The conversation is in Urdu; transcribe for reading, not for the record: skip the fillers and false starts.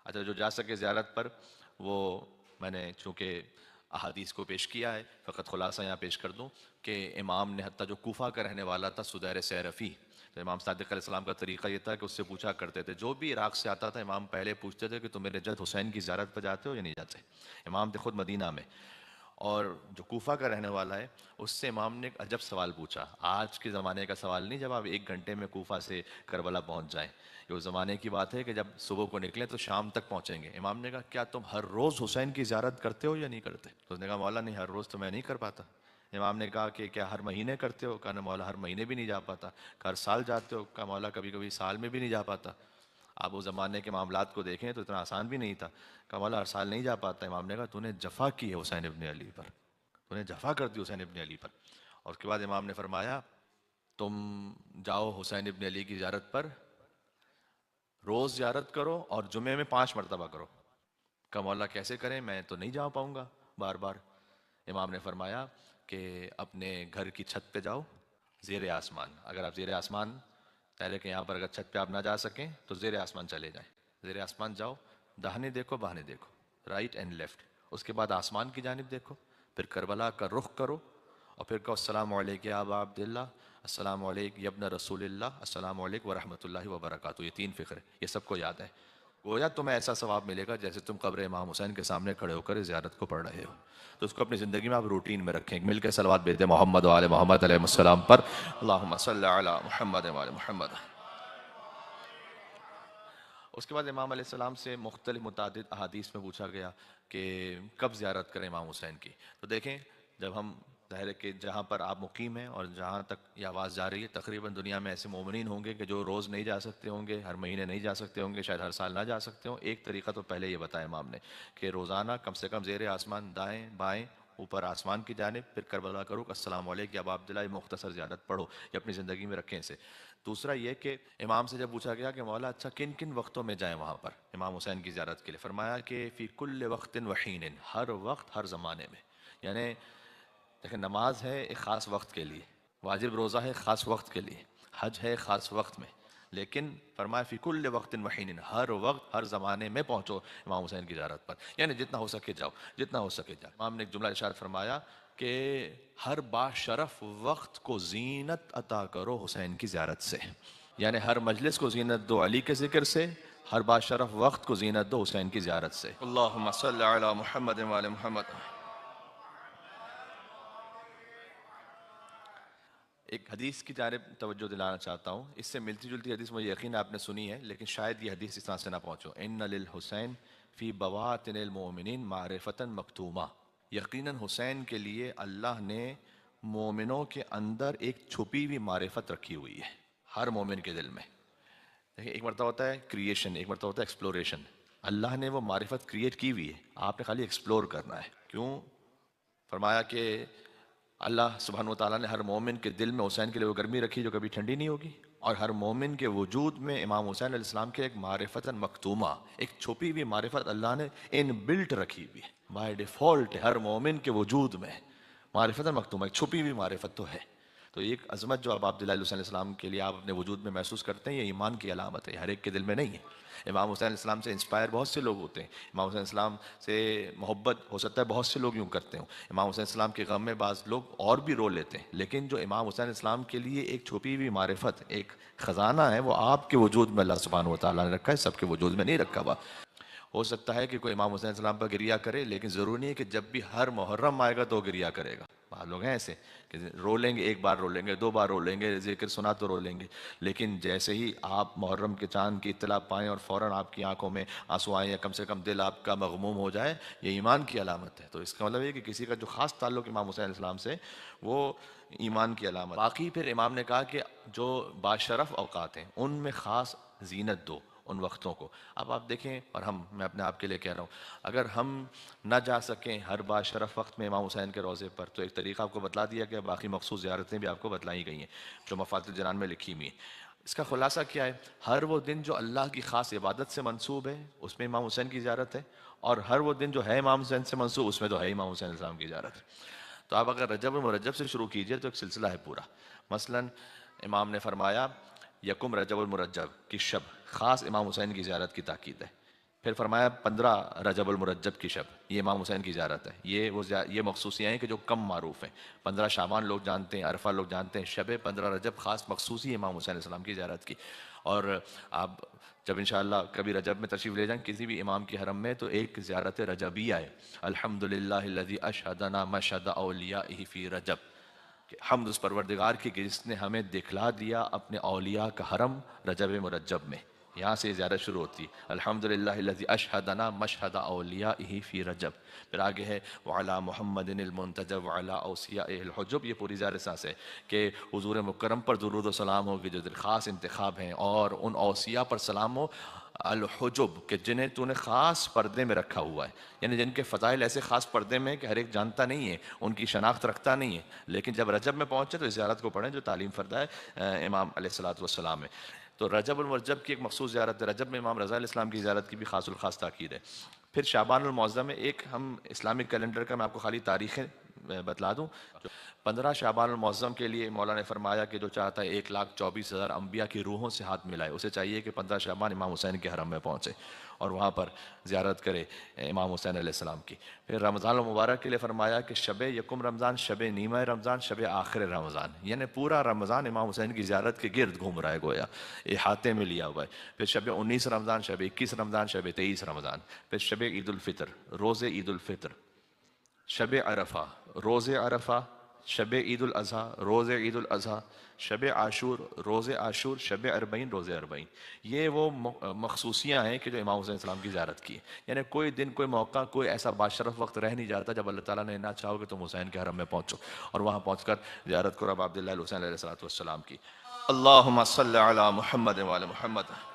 اچھا جو جا سکے زیارت پر وہ، میں نے چونکہ احادیث کو پیش کیا ہے، فقط خلاصہ یہاں پیش کر دوں کہ امام نے حتیٰ جو کوفہ کا رہنے والا تھا سدیر سیرفی، تو امام صادق علیہ السلام کا طریقہ یہ تھا کہ اس سے پوچھا کرتے تھے، جو بھی عراق سے آتا تھا امام پہلے پوچھتے تھے کہ تم میرے جد حسین کی زیارت پہ جاتے ہو یا نہیں جاتے؟ امام تھے خود مدینہ میں، اور جو کوفہ کا رہنے والا ہے اس سے امام نے ایک عجب سوال پوچھا، آج کے زمانے کا سوال نہیں جب آپ 1 گھنٹے میں کوفہ سے کربلا پہنچ جائیں، یہ اس زمانے کی بات ہے کہ جب صبح کو نکلیں تو شام تک پہنچیں گے۔ امام نے کہا کیا تم ہر روز حسین کی زیارت کرتے ہو یا نہیں کرتے؟ تو اس نے کہا مولا نہیں، ہر روز تو میں نہیں کر پاتا۔ امام نے کہا کہ کیا ہر مہینے کرتے ہو؟ کہا نا مولا ہر مہینے بھی نہیں جا پاتا۔ کہا ہر سال جاتے ہو؟ کہا مولا کبھی کبھی سال میں بھی نہیں جا پاتا۔ آپ اس زمانے کے معاملات کو دیکھیں تو اتنا آسان بھی نہیں تھا۔ کہا مولا ہر سال نہیں جا پاتا۔ امام نے کہا تو نے جفا کی ہے حسین ابن علی پر، تو نے جفا کر دی حسین ابن علی پر۔ اور اس کے بعد امام نے فرمایا تم جاؤ حسین ابن علی کی زیارت پر، روز زیارت کرو اور جمعے میں 5 مرتبہ کرو۔ کہا مولا کیسے کریں، میں تو نہیں جا پاؤں گا بار بار۔ امام نے فرمایا کہ اپنے گھر کی چھت پہ جاؤ، زیر آسمان، اگر آپ زیر آسمان، پہلے کہ یہاں پر اگر چھت پہ آپ نہ جا سکیں تو زیر آسمان چلے جائیں، زیر آسمان جاؤ، داہنے دیکھو بہانے دیکھو، رائٹ اینڈ لیفٹ، اس کے بعد آسمان کی جانب دیکھو، پھر کربلا کا رخ کرو اور پھر کہو السلام علیک یا ابا عبداللہ، السلام علیک یا ابن رسول اللہ، السلام علیک ورحمۃ اللہ وبرکاتہ۔ یہ 3 فکر ہے، یہ سب کو یاد ہے۔ گویا تمہیں ایسا ثواب ملے گا جیسے تم قبر امام حسین کے سامنے کھڑے ہو کر اس زیارت کو پڑھ رہے ہو۔ تو اس کو اپنی زندگی میں آپ روٹین میں رکھیں، مل کے صلوات بھیجتے محمد و آل محمد علیہ السلام پر، اللہم صلی علی محمد و آل محمد۔ اس کے بعد امام علیہ السلام سے مختلف متعدد احادیث میں پوچھا گیا کہ کب زیارت کریں امام حسین کی۔ تو دیکھیں جب ہم، ظاہر ہے کہ جہاں پر آپ مقیم ہیں اور جہاں تک یہ آواز جا رہی ہے تقریباً دنیا میں ایسے مومنین ہوں گے کہ جو روز نہیں جا سکتے ہوں گے، ہر مہینے نہیں جا سکتے ہوں گے، شاید ہر سال نہ جا سکتے ہوں۔ ایک طریقہ تو پہلے یہ بتایا امام نے کہ روزانہ کم سے کم زیر آسمان دائیں بائیں اوپر آسمان کی جانب، پھر کربلا کرو السلام علیکم یا ابا عبداللہ، یہ مختصر زیارت پڑھو، یہ اپنی زندگی میں رکھیں اسے۔ دوسرا یہ کہ امام سے جب پوچھا گیا کہ مولا اچھا کن کن وقتوں میں جائیں وہاں پر امام حسین کی زیارت کے لیے، فرمایا کہ فی کل وقت وحین، ہر وقت ہر زمانے میں۔ یعنی دیکھیں نماز ہے ایک خاص وقت کے لیے، واجب روزہ ہے خاص وقت کے لیے، حج ہے خاص وقت میں، لیکن فرمایا فی کل وقت وحین، ہر وقت ہر زمانے میں پہنچو امام حسین کی زیارت پر، یعنی جتنا ہو سکے جاؤ، جتنا ہو سکے جاؤ۔ امام نے ایک جملہ ارشاد فرمایا کہ ہر باشرف وقت کو زینت عطا کرو حسین کی زیارت سے، یعنی ہر مجلس کو زینت دو علی کے ذکر سے، ہر باشرف وقت کو زینت دو حسین کی زیارت سے۔ اللہم صلی علی محمد و آل محمد۔ ایک حدیث کی جانب توجہ دلانا چاہتا ہوں، اس سے ملتی جلتی حدیث مجھے یقین آپ نے سنی ہے لیکن شاید یہ حدیث اس طرح سے نہ پہنچو، ان للحسین فی بواطن المؤمنین معرفتا مکتومہ، یقیناً حسین کے لیے اللہ نے مومنوں کے اندر ایک چھپی ہوئی معرفت رکھی ہوئی ہے، ہر مومن کے دل میں۔ دیکھیں ایک مرتبہ ہوتا ہے کریشن، ایک مرتبہ ہوتا ہے ایکسپلوریشن۔ اللہ نے وہ معرفت کریٹ کی ہوئی ہے، آپ نے خالی ایکسپلور کرنا ہے۔ کیوں؟ فرمایا کہ اللہ سبحانہ و تعالیٰ نے ہر مومن کے دل میں حسین کے لیے وہ گرمی رکھی جو کبھی ٹھنڈی نہیں ہوگی، اور ہر مومن کے وجود میں امام حسین علیہ السلام کے ایک معرفت مکتومہ، ایک چھپی ہوئی معرفت اللہ نے ان بلٹ رکھی ہوئی ہے، بائی ڈیفالٹ ہر مومن کے وجود میں معرفت مکتومہ، ایک چھپی ہوئی معرفت تو ہے۔ تو ایک عظمت جو اب عبداللہ علیہ السلام کے لیے آپ اپنے وجود میں محسوس کرتے ہیں، یہ ایمان کی علامت ہے، ہر ایک کے دل میں نہیں ہے۔ امام حسین علیہ السلام سے انسپائر بہت سے لوگ ہوتے ہیں، امام حسین علیہ السلام سے محبت ہو سکتا ہے بہت سے لوگ یوں کرتے ہوں، امام حسین علیہ السلام کے غم میں بعض لوگ اور بھی رو لیتے ہیں، لیکن جو امام حسین علیہ السلام کے لیے ایک چھپی ہوئی معرفت، ایک خزانہ ہے، وہ آپ کے وجود میں اللہ سبحانہ و تعالیٰ نے رکھا ہے، سب کے وجود میں نہیں رکھا ہوا۔ ہو سکتا ہے کہ کوئی امام حسین علیہ السلام پر گریہ کرے، لیکن ضروری نہیں ہے کہ جب بھی ہر محرم آئے گا تو گریہ کرے گا۔ بعض لوگ ہیں ایسے کہ رو لیں گے، ایک بار رو لیں گے، 2 بار رو لیں گے، ذکر سنا تو رو لیں گے، لیکن جیسے ہی آپ محرم کے چاند کی اطلاع پائیں اور فوراً آپ کی آنکھوں میں آنسو آئیں یا کم سے کم دل آپ کا مغموم ہو جائے، یہ ایمان کی علامت ہے۔ تو اس کا مطلب یہ کہ کسی کا جو خاص تعلق امام حسین علیہ السلام سے، وہ ایمان کی علامت۔ باقی پھر امام نے کہا کہ جو باشرف اوقات ہیں ان میں خاص زینت دو ان وقتوں کو۔ اب آپ دیکھیں، اور میں اپنے آپ کے لیے کہہ رہا ہوں، اگر ہم نہ جا سکیں ہر باشرف وقت میں امام حسین کے روضے پر، تو ایک طریقہ آپ کو بتلا دیا گیا، باقی مخصوص زیارتیں بھی آپ کو بتلائی گئی ہیں جو مفاتیح الجنان میں لکھی ہوئی ہیں۔ اس کا خلاصہ کیا ہے؟ ہر وہ دن جو اللہ کی خاص عبادت سے منسوب ہے اس میں امام حسین کی زیارت ہے، اور ہر وہ دن جو ہے امام حسین سے منسوب اس میں تو ہے امام حسین علیہ السلام کی زیارت ہے۔ تو آپ اگر رجب المرجب سے شروع کیجئے تو ایک سلسلہ ہے پورا۔ مثلاً امام نے فرمایا یکم رجب المرجب کی شب خاص امام حسین کی زیارت کی تاکید ہے، پھر فرمایا 15 رجب المرجب کی شب، یہ امام حسین کی زیارت ہے، یہ مخصوصیاں ہیں کہ جو کم معروف ہیں۔ 15 شعبان لوگ جانتے ہیں، عرفہ لوگ جانتے ہیں، شب 15 رجب خاص مخصوصی ہے امام حسین علیہ السلام کی زیارت کی۔ اور آپ جب انشاءاللہ کبھی رجب میں تشریف لے جائیں کسی بھی امام کے حرم میں، تو ایک زیارت رجبیہ ہے، الحمدللہ الذی اشہدنا مشہد اولیائہ فی رجب، کہ حمد اس پروردگار کی کہ جس نے ہمیں دکھلا دیا اپنے اولیاء کا حرم رجب مرجب میں۔ یہاں سے زیارت شروع ہوتی ہے، الحمدللہ الذی اشہدنا مشہد اولیائہ فی رجب۔ پھر آگے ہے وعلی محمد المنتجب وعلی اوصیائہ الحجب، یہ پوری زیارت سانس ہے کہ حضور مکرم پر درود و سلام ہو کہ جو خاص انتخاب ہیں، اور ان اوصیاء پر سلام ہو الحجب کہ جنہیں تو نے خاص پردے میں رکھا ہوا ہے، یعنی جن کے فضائل ایسے خاص پردے میں کہ ہر ایک جانتا نہیں ہے، ان کی شناخت رکھتا نہیں ہے، لیکن جب رجب میں پہنچے تو اس زیارت کو پڑھیں جو تعلیم فردہ ہے امام علیہ الصلوۃ والسلام ہے۔ تو رجب المرجب کی ایک مخصوص زیارت ہے، رجب میں امام رضا علیہ السلام کی زیارت کی بھی خاص الخاص تاکید ہے۔ پھر شعبان المعظم میں ایک ہم اسلامک کیلنڈر کا میں آپ کو خالی تاریخیں بتلا دوں، 15 شعبان المعظم کے لیے مولا نے فرمایا کہ جو چاہتا ہے 1,24,000 انبیاء کی روحوں سے ہاتھ ملائے، اسے چاہیے کہ 15 شعبان امام حسین کے حرم میں پہنچے اور وہاں پر زیارت کرے امام حسین علیہ السلام کی۔ پھر رمضان المبارک کے لیے فرمایا کہ شب یکم رمضان، شب نیمہ رمضان، شب آخر رمضان، یعنی پورا رمضان امام حسین کی زیارت کے گرد گھوم رہا ہے، گویا احاطے میں لیا ہوا ہے۔ پھر شب 19 رمضان، شب 21 رمضان، شب 23 رمضان، پھر شب عید الفطر، روز عید الفطر، شب عرفہ، روز عرفہ، شب عید الاضحیٰ، روز عید الاضحیٰ، شب عاشور، روز عاشور، شب اربعین، روز اربعین۔ یہ وہ مخصوصیاں ہیں کہ جو امام حسین السلام کی زیارت کی، یعنی کوئی دن، کوئی موقع، کوئی ایسا باشرف وقت رہ نہیں جاتا جب اللہ تعالیٰ نے نہ چاہو کہ تم حسین کے حرم میں پہنچو، اور وہاں پہنچ کر زیارت کرو اب عبداللہ الحسین علیہ الصلوۃ والسلام کی۔ اللہم صلی علی محمد وعلی محمد۔